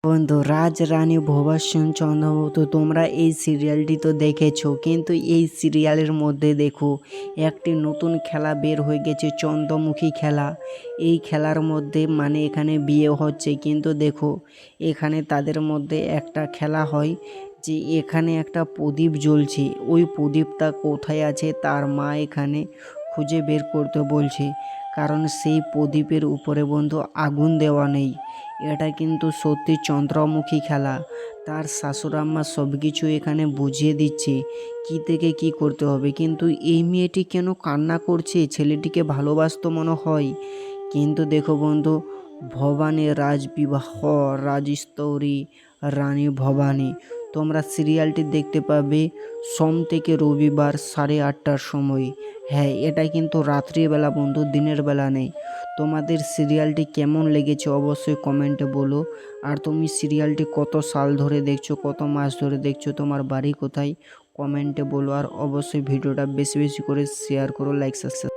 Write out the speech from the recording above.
বন্ধু, রাজ রানী ভবাসন চন্দ্রবত, তোমরা এই সিরিয়ালটি তো দেখেছো, কিন্তু এই সিরিয়ালের মধ্যে দেখো একটি নতুন খেলা বের হয়ে গেছে, চন্দ্রমুখী খেলা। এই খেলার মধ্যে মানে এখানে বিয়ে হচ্ছে, কিন্তু দেখো এখানে তাদের মধ্যে একটা খেলা হয় যে এখানে একটা প্রদীপ জ্বলছে, ওই প্রদীপটা কোথায় আছে তার মা এখানে খুঁজে বের করতে বলছে, কারণ সেই প্রদীপের উপরে বন্ধু আগুন দেওয়া নেই। এটা কিন্তু সত্যি চন্দ্রমুখী খেলা। তার শাশুড়াম্মা সব কিছু এখানে বুঝিয়ে দিচ্ছে কি থেকে কি করতে হবে, কিন্তু এই মেয়েটি কেন কান্না করছে, ছেলেটিকে ভালোবাসতো মনে হয়। কিন্তু দেখো বন্ধু, ভবানী রাজবিবাহ, রাজস্তরী রানী ভবানী, তোমরা সিরিয়ালটি দেখতে পাবে সোম থেকে রবিবার 8:30টার সময়। হ্যাঁ, এটা কিন্তু রাত্রিবেলা বন্ধু, দিনের বেলা নেই। তোমাদের সিরিয়ালটি কেমন লেগেছে অবশ্যই কমেন্টে বলো। আর তুমি সিরিয়ালটি কত সাল ধরে দেখছো, কত মাস ধরে দেখছো, তোমার বাড়ি কোথায়, কমেন্টে বলো। আর অবশ্যই ভিডিওটা বেশি বেশি করে শেয়ার করো, লাইক সাবস্ক্রাইব।